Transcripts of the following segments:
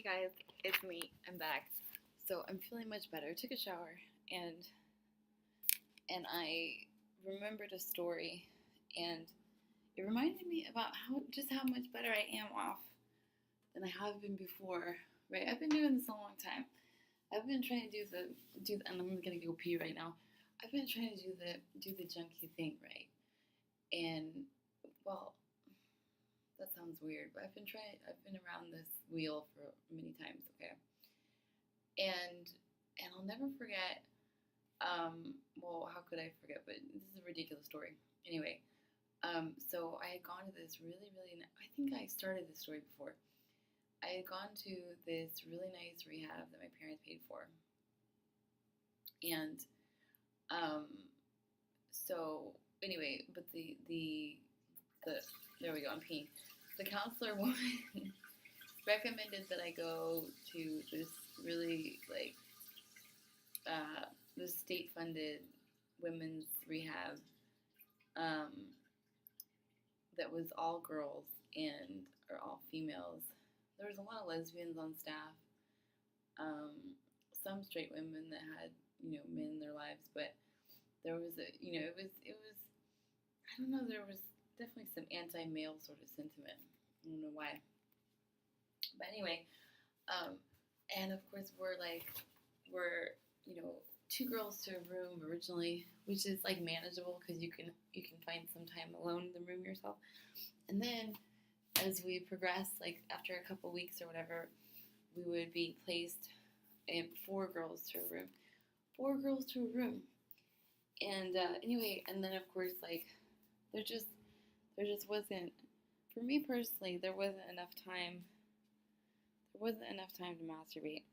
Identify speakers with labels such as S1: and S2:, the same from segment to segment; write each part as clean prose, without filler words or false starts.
S1: guys, it's me. I'm back. So I'm feeling much better. I took a shower and I remembered a story and it reminded me about how much better I am off than I have been before. Right? I've been doing this a long time. I've been trying to and I'm gonna go pee right now. I've been trying to do the junkie thing, right? And well, that sounds weird, but I've been around this wheel for many times, okay? And I'll never forget. Well, how could I forget? But this is a ridiculous story. Anyway, so I had gone to this I think I started this story before. I had gone to this really nice rehab that my parents paid for, and um, so anyway, but the there we go. I'm peeing. The counselor woman recommended that I go to this really uh, this state funded women's rehab um, that was all girls or all females. There was a lot of lesbians on staff, some straight women that had men in their lives, but there was it was I don't know, there was definitely some anti male sort of sentiment. I don't know why, but anyway, um, and of course we're two girls to a room originally, which is like manageable because you can find some time alone in the room yourself. And then as we progress, like after a couple weeks or whatever, we would be placed in four girls to a room, And anyway, and then of course there just there just wasn't for me personally there wasn't enough time. There wasn't enough time to masturbate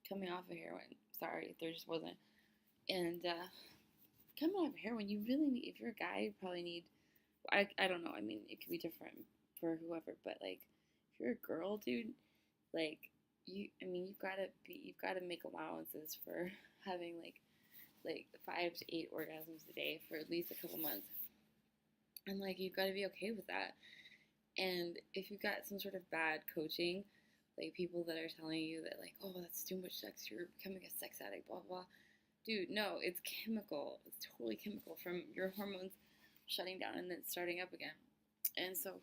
S1: coming off of heroin. Sorry, there just wasn't. And coming off of heroin, you really need, if you're a guy, you probably need, I don't know, I mean, it could be different for whoever, but like, if you're a girl, dude, like, you've gotta make allowances for having like 5 to 8 orgasms a day for at least a couple months. And like, you've gotta be okay with that. And if you've got some sort of bad coaching, like people that are telling you that like, oh, that's too much sex, you're becoming a sex addict, blah blah. Dude, no, it's chemical. It's totally chemical from your hormones shutting down and then starting up again. And so,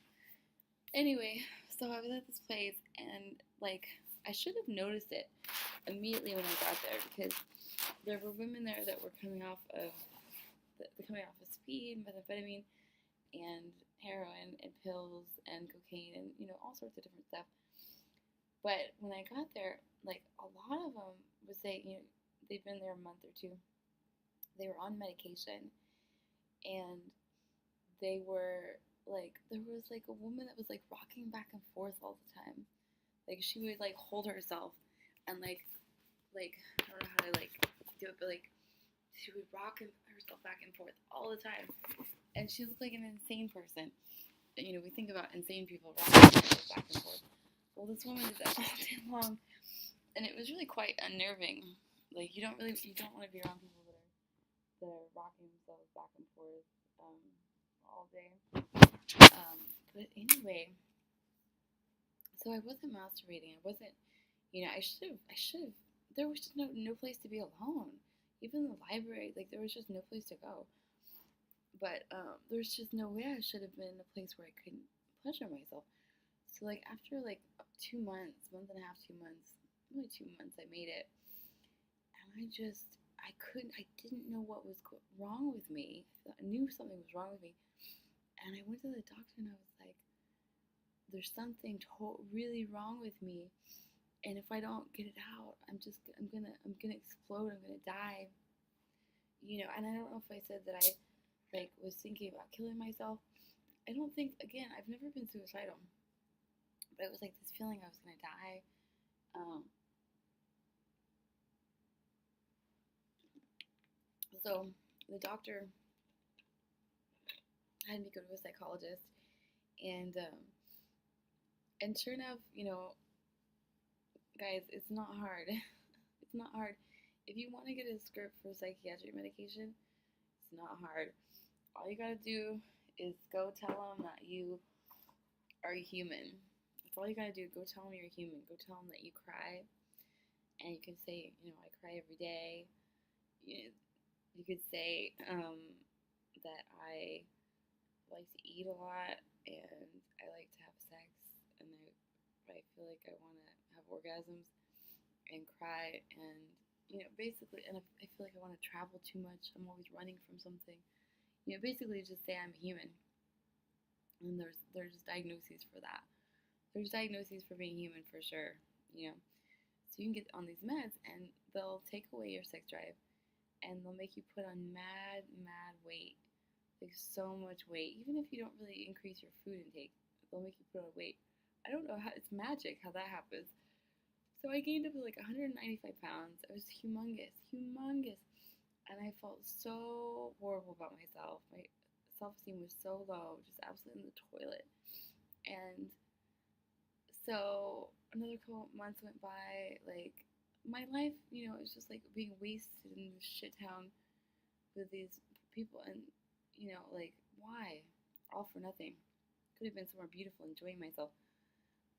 S1: anyway, so I was at this place and like I should have noticed it immediately when I got there because there were women there that were coming off of speed, methamphetamine, and heroin and pills and cocaine and all sorts of different stuff. But when I got there, like a lot of them would say, they've been there a month or two. They were on medication, and they were like, there was like a woman that was like rocking back and forth all the time. Like she would like hold herself, and like I don't know how to like do it, but like she would rock herself back and forth all the time, and she looked like an insane person. We think about insane people rocking themselves back and forth. Well, this woman did that all day long, and it was really quite unnerving. Like you don't want to be around people that are rocking themselves back and forth all day. But anyway, so I wasn't masturbating. I wasn't. I should have. There was just no place to be alone. Even the library, like there was just no place to go. But there's just no way I should have been in a place where I couldn't pleasure myself. So like after like 2 months, month and a half, 2 months, really 2 months, I made it, and I didn't know what was wrong with me. I knew something was wrong with me, and I went to the doctor and I was like, "There's something really wrong with me, and if I don't get it out, I'm gonna explode. I'm gonna die." And I don't know if I said that I was thinking about killing myself. I don't think, again, I've never been suicidal, but it was like this feeling I was gonna die. So the doctor had me go to a psychologist, and sure enough, guys, it's not hard. It's not hard. If you want to get a script for psychiatric medication, it's not hard. All you gotta do is go tell them that you are human, That's all you gotta do. Go tell them you're human. Go tell them that you cry, and you can say, I cry every day. You could say that I like to eat a lot, and I like to have sex, and I feel like I want to have orgasms and cry, and basically, and I feel like I want to travel too much. I'm always running from something. Basically just say I'm human. And there's diagnoses for that. There's diagnoses for being human for sure. So you can get on these meds, and they'll take away your sex drive, and they'll make you put on mad weight, like so much weight. Even if you don't really increase your food intake, they'll make you put on weight. I don't know how, it's magic how that happens. So I gained up to like 195 pounds. I was humongous, and I felt so horrible about myself. My self-esteem was so low, just absolutely in the toilet. And so another couple months went by, like my life, it's just like being wasted in this shit town with these people, and like why? All for nothing. Could have been somewhere beautiful, enjoying myself.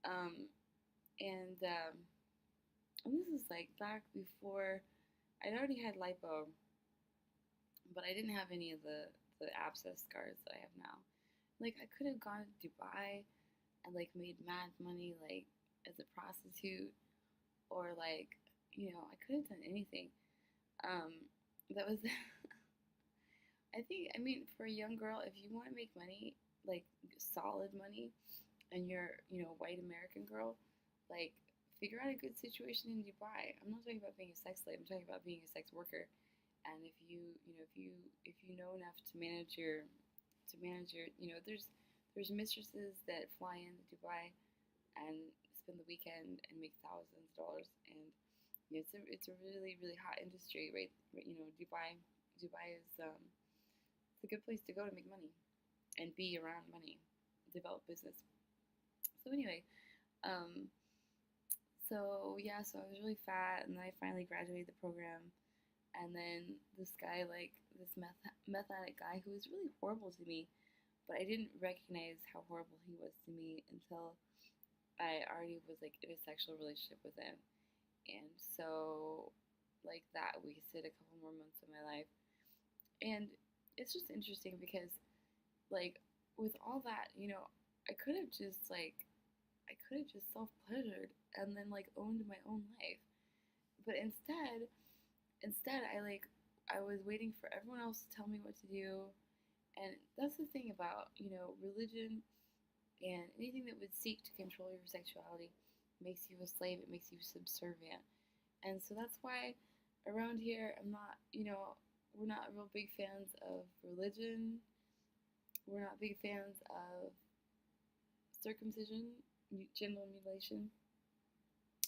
S1: And this is like back before I'd already had lipo, but I didn't have any of the abscess scars that I have now. Like I could have gone to Dubai and like made mad money like as a prostitute, or like I could have done anything. That was I mean for a young girl, if you want to make money, like solid money, and you're a white American girl, like figure out a good situation in Dubai. I'm not talking about being a sex slave. I'm talking about being a sex worker. And if you know enough to manage your there's mistresses that fly into Dubai and spend the weekend and make thousands of dollars, and it's a really hot industry, right? Dubai is it's a good place to go to make money and be around money, develop business. So anyway, so I was really fat, and then I finally graduated the program, and then this guy, like this meth addict guy, who was really horrible to me, but I didn't recognize how horrible he was to me until I already was like in a sexual relationship with him. And so like that wasted a couple more months of my life. And it's just interesting because like with all that, I could have just self-pleasured and then like owned my own life. But instead I was waiting for everyone else to tell me what to do. And that's the thing about, religion and anything that would seek to control your sexuality makes you a slave, it makes you subservient. And so that's why around here we're not real big fans of religion. We're not big fans of circumcision, genital mutilation.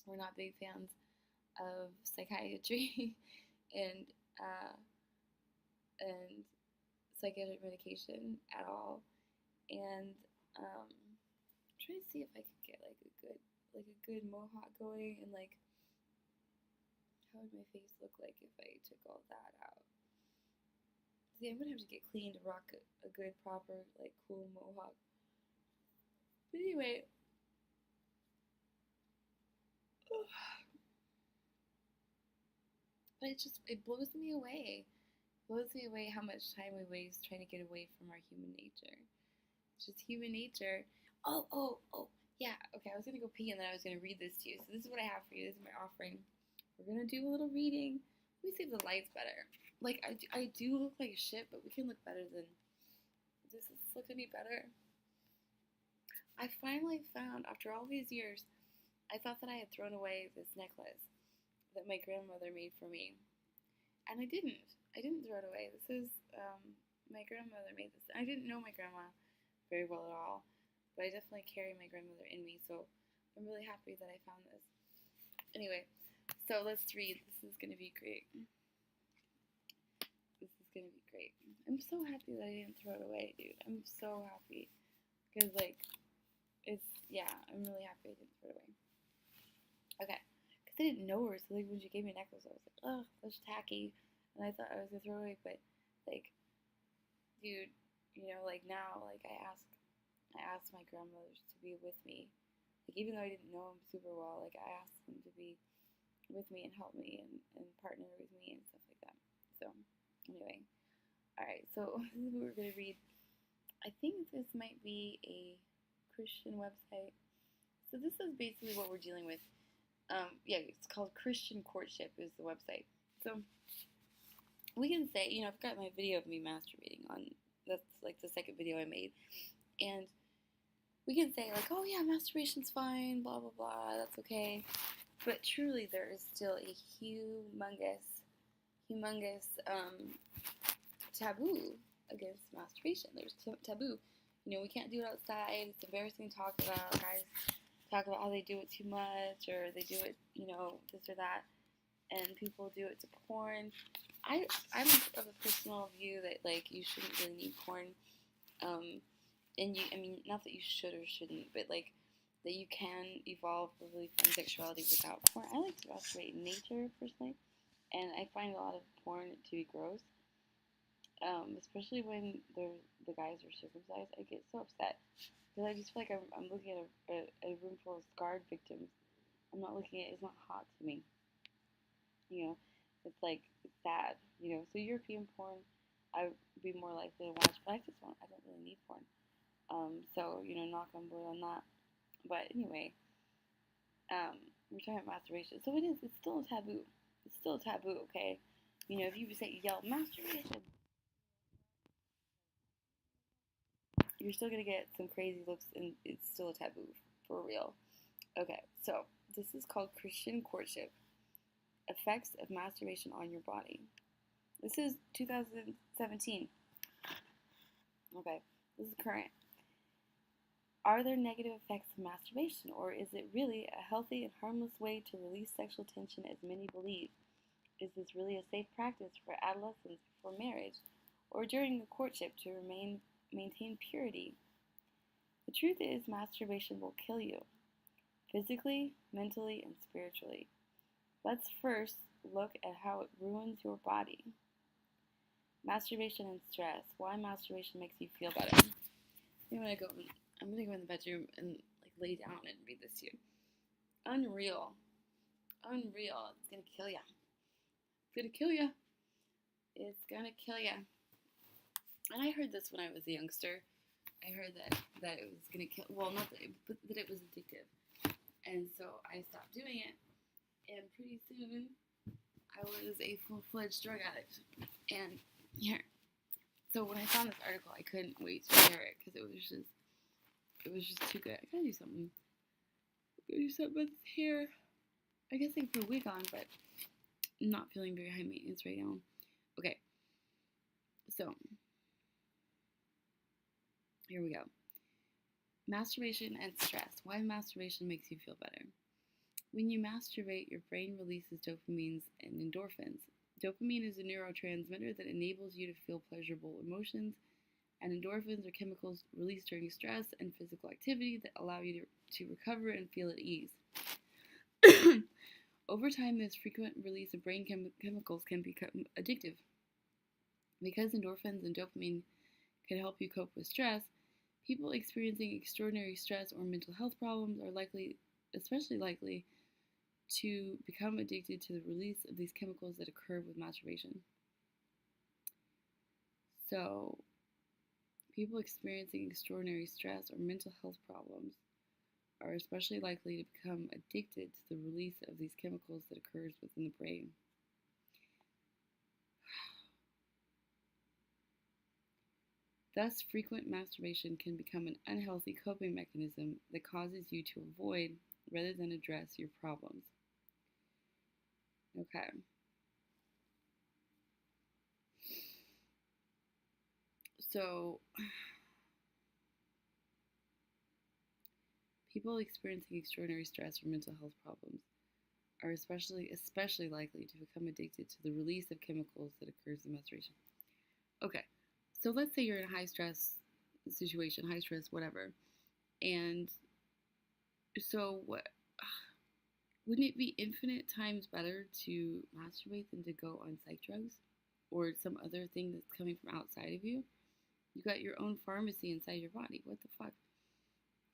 S1: We're not big fans of psychiatry and psychiatric medication at all. And I'm trying to see if I could get like a good mohawk going, and like how would my face look like if I took all that out? See, I'm gonna have to get clean to rock a good, proper, like cool mohawk. But anyway, but it blows me away. Blows me away how much time we waste trying to get away from our human nature. It's just human nature. Oh, yeah. Okay, I was gonna go pee and then I was gonna read this to you. So this is what I have for you. This is my offering. We're gonna do a little reading. Let me see if the light's better. Like I do look like shit, but we can look better than. Does this look any better? I finally found, after all these years, I thought that I had thrown away this necklace that my grandmother made for me. And I didn't. I didn't throw it away. This is, my grandmother made this. I didn't know my grandma very well at all, but I definitely carry my grandmother in me, so I'm really happy that I found this. Anyway, so let's read. This is going to be great. This is going to be great. I'm so happy that I didn't throw it away, dude. I'm so happy. Because, like, I'm really happy I didn't throw it away. Okay. Because I didn't know her, so, like, when she gave me a necklace, I was like, oh, that's tacky. And I thought I was going to throw it away, but, like, dude, like, now, like, I ask my grandmothers to be with me Like, even though I didn't know him super well, like, I asked him to be with me and help me and partner with me and stuff like that. So, anyway. Alright, so this is what we're going to read. I think this might be a Christian website. So this is basically what we're dealing with. Yeah, it's called Christian Courtship is the website. So we can say, I've got my video of me masturbating on, that's like the second video I made. And we can say like, oh yeah, masturbation's fine, blah, blah, blah, that's okay. But truly there is still a humongous taboo against masturbation. There's taboo. We can't do it outside. It's embarrassing to talk about. Guys talk about how they do it too much, or they do it, this or that, and people do it to porn. I'm of a personal view that, like, you shouldn't really need porn. And not that you should or shouldn't, but, like, that you can evolve a really fun sexuality without porn. I like to masturbate in nature, personally, and I find a lot of porn to be gross. Especially when the guys are circumcised, I get so upset because I just feel like I'm looking at a room full of scarred victims. I'm not looking at it's not hot to me. It's like it's sad. So European porn, I would be more likely to watch, but I don't really need porn. So knock on wood on that. But anyway, we're talking about masturbation. So it's still a taboo. It's still a taboo, okay? If you yell masturbation, you're still gonna get some crazy looks, and it's still a taboo, for real. Okay, so this is called Christian Courtship. Effects of masturbation on your body. This is 2017. Okay, this is current. Are there negative effects of masturbation, or is it really a healthy and harmless way to release sexual tension as many believe? Is this really a safe practice for adolescents before marriage, or during a courtship to maintain purity? The truth is, masturbation will kill you, physically, mentally, and spiritually. Let's first look at how it ruins your body. Masturbation and stress. Why masturbation makes you feel better. I'm gonna go in the bedroom and like lay down and read this to you. Unreal. It's gonna kill ya. It's gonna kill ya. And I heard this when I was a youngster. I heard that it was gonna kill. Well, not that, but that it was addictive. And so I stopped doing it. And pretty soon, I was a full-fledged drug addict. And here, so when I found this article, I couldn't wait to share it because it was just too good. I gotta do something. With this hair. I guess I can put a wig on, but I'm not feeling very high maintenance right now. Okay, so here we go. Masturbation and stress. Why masturbation makes you feel better. When you masturbate, your brain releases dopamines and endorphins. Dopamine is a neurotransmitter that enables you to feel pleasurable emotions, and endorphins are chemicals released during stress and physical activity that allow you to recover and feel at ease. Over time, this frequent release of brain chemicals can become addictive. Because endorphins and dopamine can help you cope with stress, people experiencing extraordinary stress or mental health problems are especially likely to become addicted to the release of these chemicals that occur with masturbation. So, people experiencing extraordinary stress or mental health problems are especially likely to become addicted to the release of these chemicals that occurs within the brain. Thus, frequent masturbation can become an unhealthy coping mechanism that causes you to avoid rather than address your problems. Okay. So, people experiencing extraordinary stress or mental health problems are especially likely to become addicted to the release of chemicals that occurs in masturbation. Okay, so let's say you're in a high stress situation, high stress, whatever, and so wouldn't it be infinite times better to masturbate than to go on psych drugs or some other thing that's coming from outside of you? You got your own pharmacy inside your body. What the fuck?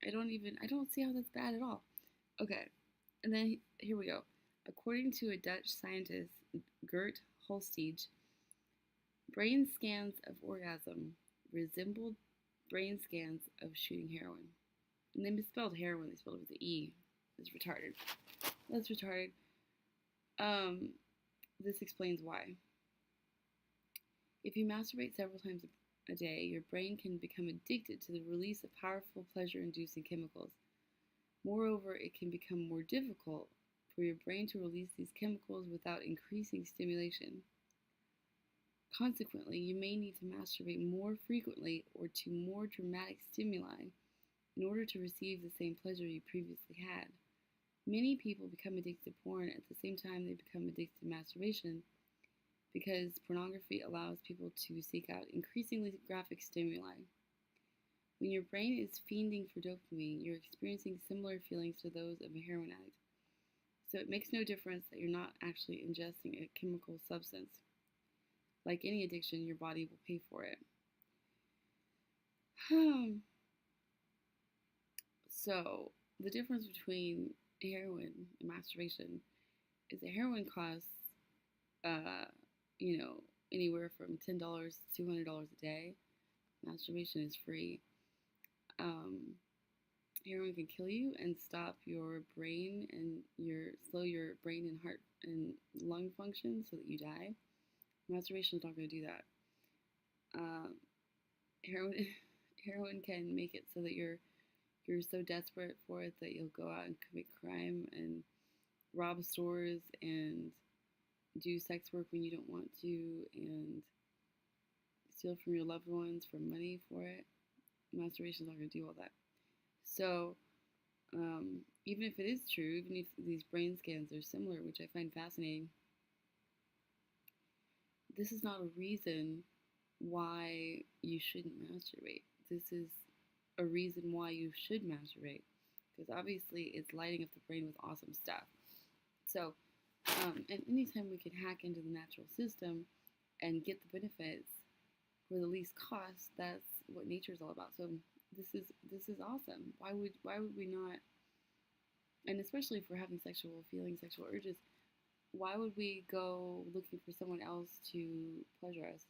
S1: I don't see how that's bad at all. Okay, and then here we go. According to a Dutch scientist, Gert Holstige, brain scans of orgasm resembled brain scans of shooting heroin. And they misspelled heroin, they spelled it with an E. It's retarded. That's retarded. Um, this explains why. If you masturbate several times a day, your brain can become addicted to the release of powerful pleasure inducing chemicals. Moreover, it can become more difficult for your brain to release these chemicals without increasing stimulation. Consequently, you may need to masturbate more frequently or to more dramatic stimuli in order to receive the same pleasure you previously had. Many people become addicted to porn at the same time they become addicted to masturbation because pornography allows people to seek out increasingly graphic stimuli. When your brain is fiending for dopamine, you're experiencing similar feelings to those of a heroin addict. So it makes no difference that you're not actually ingesting a chemical substance. Like any addiction, your body will pay for it. So the difference between heroin and masturbation is that heroin costs, uh, anywhere from $10 to $200 a day. Masturbation is free. Heroin can kill you and stop your brain and slow your brain and heart and lung function so that you die. Masturbation is not going to do that. Heroin heroin can make it so that you're so desperate for it that you'll go out and commit crime and rob stores and do sex work when you don't want to and steal from your loved ones for money for it. Masturbation is not going to do all that. So, even if it is true, even if these brain scans are similar, which I find fascinating, this is not a reason why you shouldn't masturbate. This is a reason why you should masturbate, because obviously it's lighting up the brain with awesome stuff. So, and anytime we can hack into the natural system and get the benefits for the least cost, that's what nature is all about. So this is awesome. Why would we not? And especially if we're having sexual feelings, sexual urges, why would we go looking for someone else to pleasure us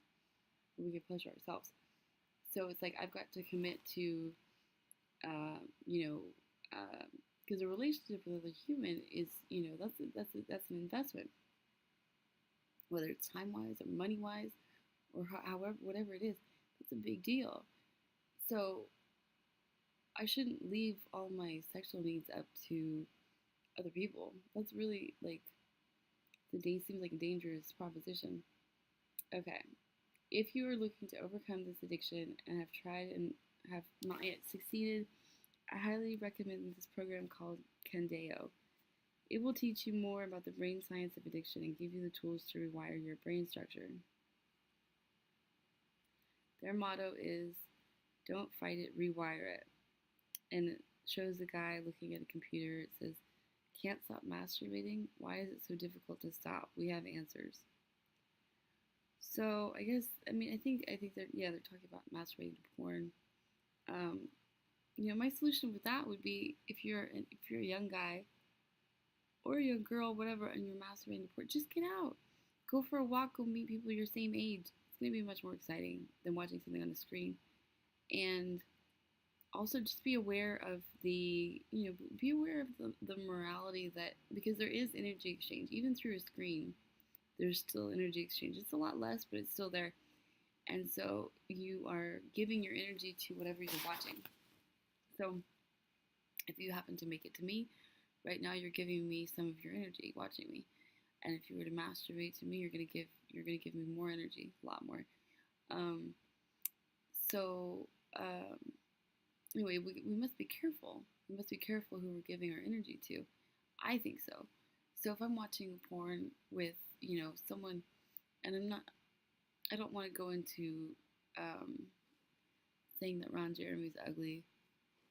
S1: when we can pleasure ourselves? So it's like I've got to commit to, because a relationship with another human is, that's an investment, whether it's time wise or money wise or however whatever it is. It's a big deal. So I shouldn't leave all my sexual needs up to other people. That's really seems like a dangerous proposition. Okay. If you are looking to overcome this addiction and have tried and have not yet succeeded, I highly recommend this program called Candeo. It will teach you more about the brain science of addiction and give you the tools to rewire your brain structure. Their motto is, don't fight it, rewire it. And it shows a guy looking at a computer. It says, can't stop masturbating? Why is it so difficult to stop? We have answers. So I guess, I think they're talking about masturbating to porn. My solution with that would be if you're a young guy or a young girl, whatever, and you're masturbating to porn, just get out. Go for a walk, go meet people your same age. It's going to be much more exciting than watching something on the screen. And also just be aware of the morality that, because there is energy exchange, even through a screen, there's still energy exchange. It's a lot less, but it's still there. And so you are giving your energy to whatever you're watching. So if you happen to make it to me, right now you're giving me some of your energy watching me. And if you were to masturbate to me, you're gonna give me more energy, a lot more. Anyway, we must be careful. We must be careful who we're giving our energy to. I think so. So if I'm watching porn with, someone, and I don't want to go into saying that Ron Jeremy's ugly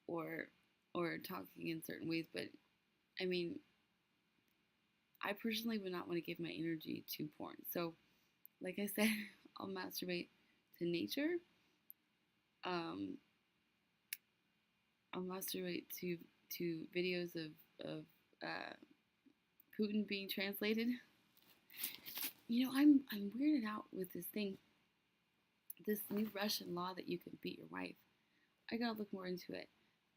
S1: or talking in certain ways, but I personally would not want to give my energy to porn. So, like I said, I'll masturbate to nature. I'll masturbate to videos of Putin being translated. I'm weirded out with this thing, this new Russian law that you can beat your wife. I gotta look more into it.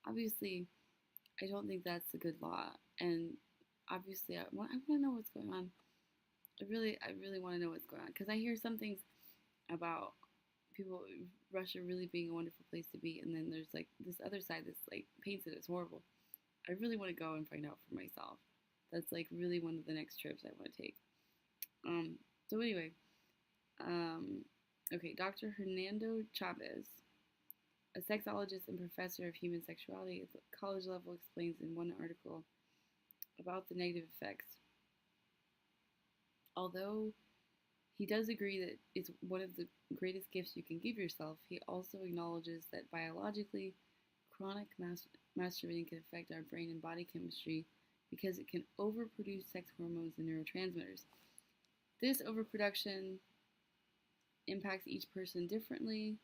S1: Obviously, I don't think that's a good law, and obviously, I want to know what's going on. I really want to know what's going on, because I hear some things about people, Russia really being a wonderful place to be, and then there's like this other side that's like paints it as horrible. I really want to go and find out for myself. That's like really one of the next trips I want to take. So anyway, okay, Dr. Hernando Chavez, a sexologist and professor of human sexuality at the college level, explains in one article about the negative effects. Although he does agree that it's one of the greatest gifts you can give yourself, he also acknowledges that biologically, chronic masturbating can affect our brain and body chemistry because it can overproduce sex hormones and neurotransmitters. This overproduction impacts each person differently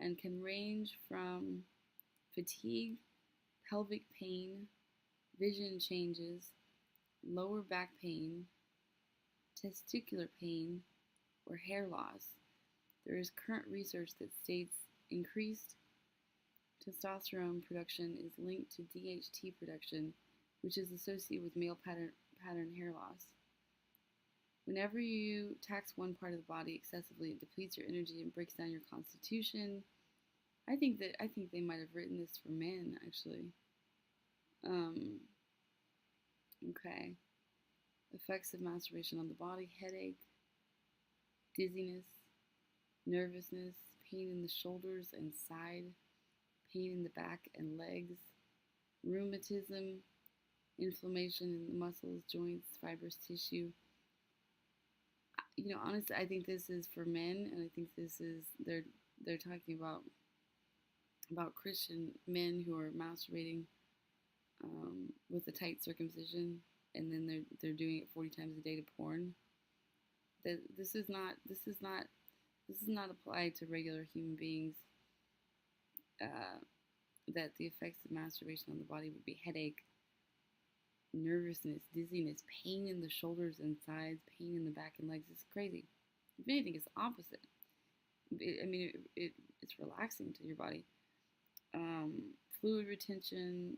S1: and can range from fatigue, pelvic pain, vision changes, lower back pain, testicular pain, or hair loss. There is current research that states increased testosterone production is linked to DHT production, which is associated with male pattern hair loss. Whenever you tax one part of the body excessively, it depletes your energy and breaks down your constitution. I think they might have written this for men, actually. Okay. Effects of masturbation on the body: headache, dizziness, nervousness, pain in the shoulders and side, pain in the back and legs, rheumatism, inflammation in the muscles, joints, fibrous tissue. Honestly, I think this is for men, and I think this is they're talking about Christian men who are masturbating with a tight circumcision, and then they're doing it 40 times a day to porn. That this is not applied to regular human beings. That the effects of masturbation on the body would be headache, nervousness, dizziness, pain in the shoulders and sides, pain in the back and legs. It's crazy. If anything, it's the opposite. It's relaxing to your body. Fluid retention,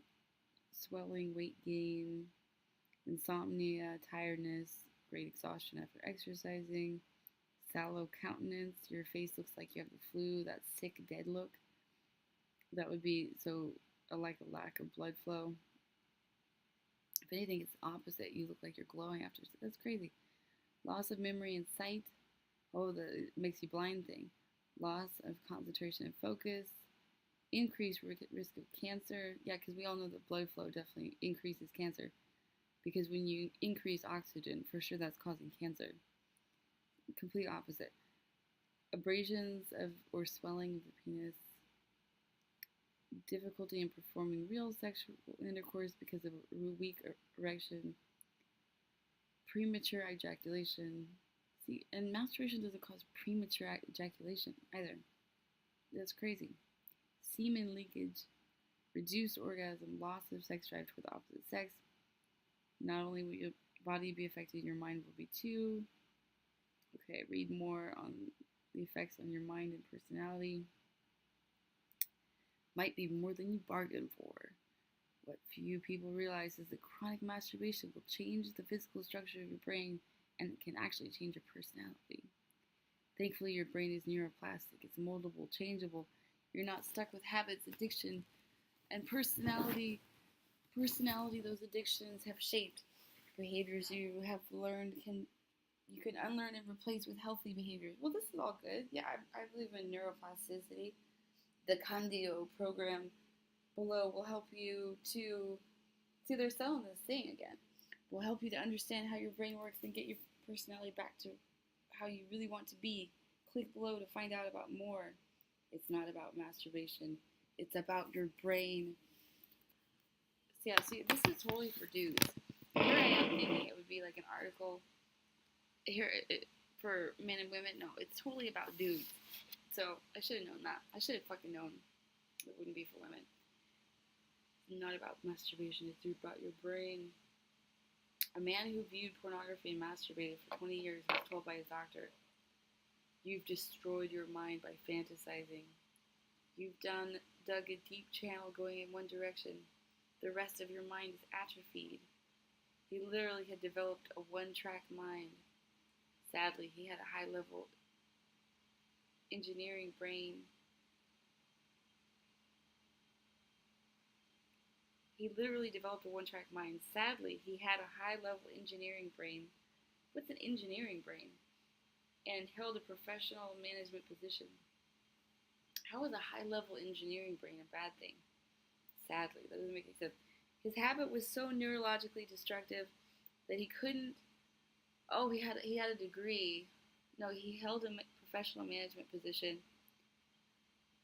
S1: swelling, weight gain, insomnia, tiredness, great exhaustion after exercising, sallow countenance, your face looks like you have the flu, that sick, dead look. That would be like a lack of blood flow. If anything, it's the opposite. You look like you're glowing after. That's crazy. Loss of memory and sight. Oh, the makes you blind thing. Loss of concentration and focus. Increased risk of cancer. Yeah, because we all know that blood flow definitely increases cancer. Because when you increase oxygen, for sure that's causing cancer. Complete opposite. Abrasions or swelling of the penis. Difficulty in performing real sexual intercourse because of a weak erection. Premature ejaculation. See, and masturbation doesn't cause premature ejaculation either. That's crazy. Semen leakage. Reduced orgasm. Loss of sex drive toward the opposite sex. Not only will your body be affected, your mind will be too. Okay, read more on the effects on your mind and personality. Might be more than you bargained for. What few people realize is that chronic masturbation will change the physical structure of your brain, and it can actually change your personality. Thankfully, your brain is neuroplastic. It's moldable, changeable. You're not stuck with habits, addiction, and personality. Those addictions have shaped behaviors you have learned. You can unlearn and replace with healthy behaviors. Well, this is all good. Yeah, I believe in neuroplasticity. The Candio program below will help you to see they're selling this thing again. Will help you to understand how your brain works and get your personality back to how you really want to be. Click below to find out about more. It's not about masturbation. It's about your brain. So yeah, see, this is totally for dudes. Here I am thinking it would be like an article here for men and women. No, it's totally about dudes. So I should have known that. I should have fucking known it wouldn't be for women. Not about masturbation, it's about your brain. A man who viewed pornography and masturbated for 20 years was told by his doctor, "You've destroyed your mind by fantasizing. You've dug a deep channel going in one direction. The rest of your mind is atrophied." He literally had developed a one-track mind. Sadly, he had a high-level engineering brain. He literally developed a one-track mind. Sadly, he had a high-level engineering brain. What's an engineering brain? And held a professional management position. How is a high-level engineering brain a bad thing? Sadly, that doesn't make any sense. His habit was so neurologically destructive that he couldn't. Oh, he had a degree. No, he held a professional management position.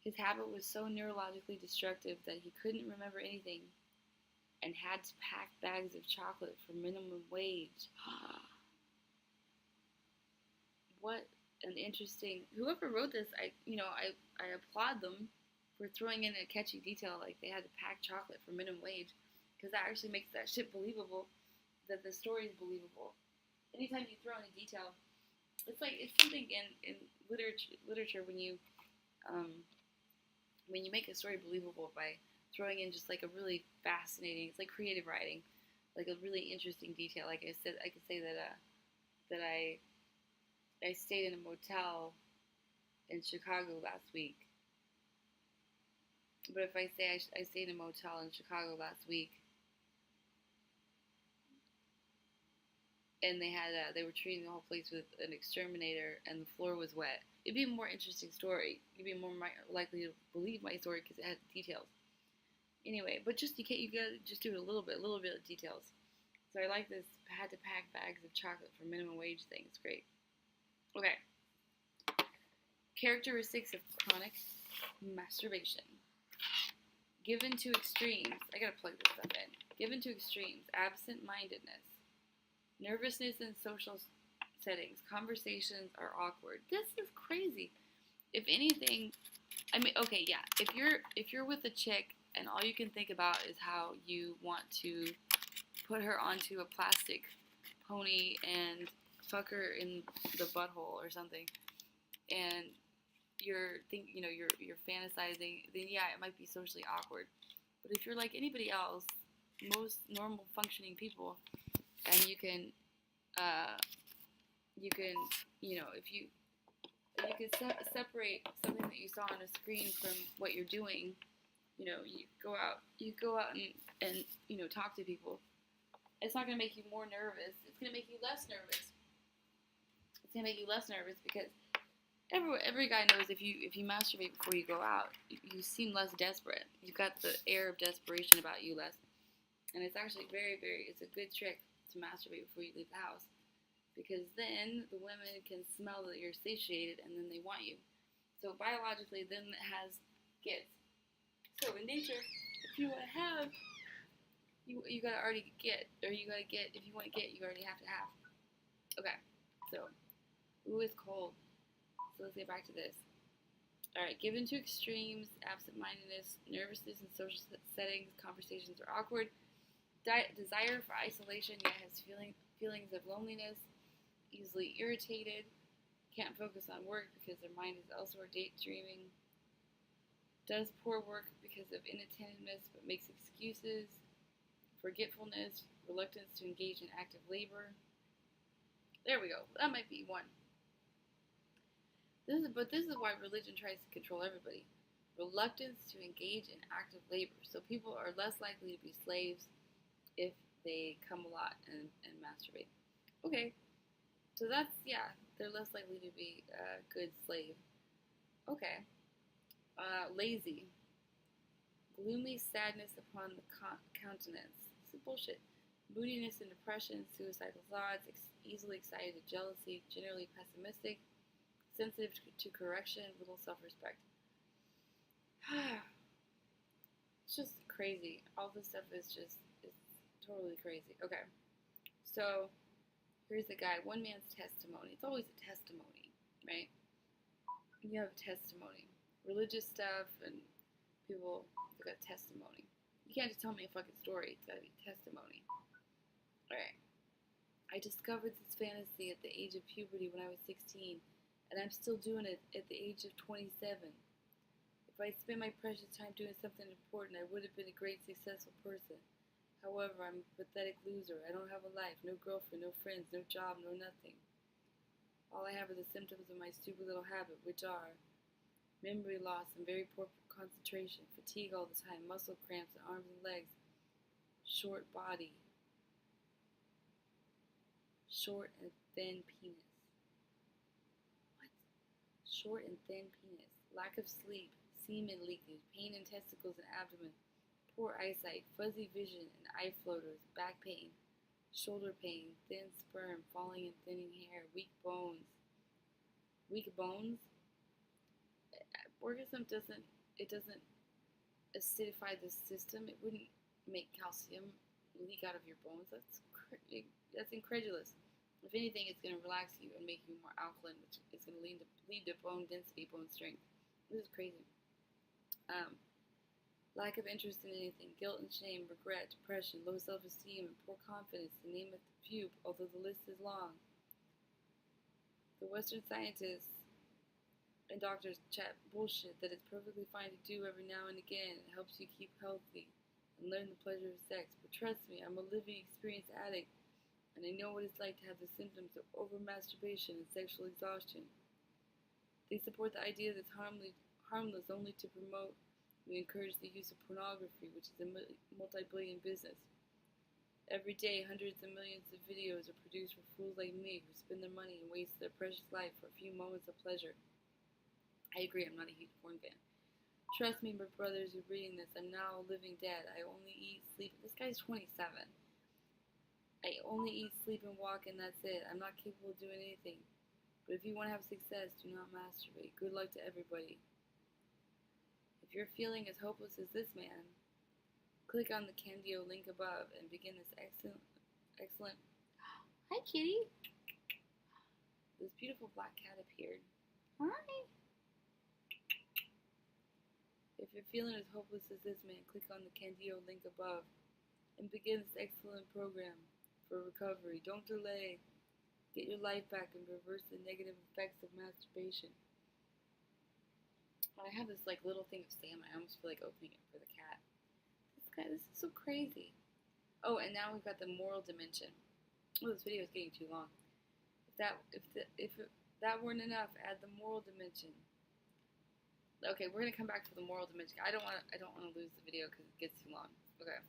S1: His habit was so neurologically destructive that he couldn't remember anything and had to pack bags of chocolate for minimum wage. What an interesting. Whoever wrote this, I applaud them for throwing in a catchy detail like they had to pack chocolate for minimum wage, because that actually makes that shit believable. That the story is believable. Anytime you throw in a detail, it's something in literature when you make a story believable by throwing in just like a really fascinating. It's like creative writing, like a really interesting detail. Like I said, I could say that I stayed in a motel in Chicago last week. But if I say I stayed in a motel in Chicago last week, and they were treating the whole place with an exterminator, and the floor was wet, it'd be a more interesting story. You'd be more likely to believe my story because it had details. Anyway, but you gotta just do a little bit of details. So I like this. Had to pack bags of chocolate for minimum wage thing. It's great. Okay. Characteristics of chronic masturbation. Given to extremes. I gotta plug this stuff in. Given to extremes. Absent-mindedness. Nervousness in social settings. Conversations are awkward. This is crazy. If anything, I mean, okay, yeah. If you're with a chick and all you can think about is how you want to put her onto a plastic pony and fuck her in the butthole or something, and you're fantasizing, then yeah, it might be socially awkward. But if you're like anybody else, most normal functioning people, and you can if you can separate something that you saw on a screen from what you're doing, you go out and talk to people. It's not going to make you more nervous. It's going to make you less nervous. It's going to make you less nervous because every guy knows if you masturbate before you go out, you seem less desperate. You've got the air of desperation about you less. And it's actually it's a good trick to masturbate before you leave the house, because then the women can smell that you're satiated and then they want you. So biologically, then it has gets. So in nature, if you want to have, you gotta already get, or you gotta get. If you want to get, you already have to have. Okay, so it's cold. So let's get back to this. All right, given to extremes, absent-mindedness, nervousness in social settings, conversations are awkward. Desire for isolation, yet has feelings of loneliness, easily irritated, can't focus on work because their mind is elsewhere daydreaming, does poor work because of inattentiveness but makes excuses, forgetfulness, reluctance to engage in active labor. There we go. That might be one. This is why religion tries to control everybody. Reluctance to engage in active labor. So people are less likely to be slaves if they come a lot and masturbate. Okay, so that's, they're less likely to be a good slave. Okay, lazy. Gloomy sadness upon the countenance. This is bullshit. Moodiness and depression, suicidal thoughts, easily excited to jealousy, generally pessimistic, sensitive to correction, little self-respect. It's just crazy. All this stuff is totally crazy. Okay, so here's the guy. One man's testimony. It's always a testimony, right? You have a testimony. Religious stuff and people got testimony. You can't just tell me a fucking story. It's gotta be testimony. Alright. I discovered this fantasy at the age of puberty when I was 16, and I'm still doing it at the age of 27. If I'd spent my precious time doing something important, I would have been a great, successful person. However, I'm a pathetic loser. I don't have a life, no girlfriend, no friends, no job, no nothing. All I have are the symptoms of my stupid little habit, which are memory loss and very poor concentration, fatigue all the time, muscle cramps in arms and legs, short body, short and thin penis. What? Short and thin penis. Lack of sleep, semen leakage, pain in testicles and abdomen, poor eyesight, fuzzy vision and eye floaters, back pain, shoulder pain, thin sperm, falling and thinning hair, weak bones. Weak bones? Orgasm doesn't acidify the system. It wouldn't make calcium leak out of your bones. That's incredulous. If anything, it's going to relax you and make you more alkaline, which is going to lead to bone density, bone strength. This is crazy. Lack of interest in anything, guilt and shame, regret, depression, low self-esteem, and poor confidence, to name a few, although the list is long. The Western scientists and doctors chat bullshit that it's perfectly fine to do every now and again. It helps you keep healthy and learn the pleasure of sex. But trust me, I'm a living, experienced addict, and I know what it's like to have the symptoms of over-masturbation and sexual exhaustion. They support the idea that it's harmless only to promote and encourage the use of pornography, which is a multi-billion business. Every day, hundreds of millions of videos are produced for fools like me who spend their money and waste their precious life for a few moments of pleasure. I agree, I'm not a huge porn fan. Trust me, my brothers who are reading this, I'm now a living dead. I only eat, sleep. This guy's 27. I only eat, sleep, and walk, and that's it. I'm not capable of doing anything. But if you want to have success, do not masturbate. Good luck to everybody. If you're feeling as hopeless as this man, click on the Candio link above and begin this excellent. Hi, kitty. This beautiful black cat appeared. Hi. If you're feeling as hopeless as this man, click on the Candio link above and begin this excellent program for recovery. Don't delay. Get your life back and reverse the negative effects of masturbation. I have this little thing of salmon. I almost feel like opening it for the cat. This is so crazy. Oh, and now we've got the moral dimension. Oh, this video is getting too long. If that weren't enough, add the moral dimension. Okay, we're gonna come back to the moral dimension. I don't want to lose the video because it gets too long. Okay.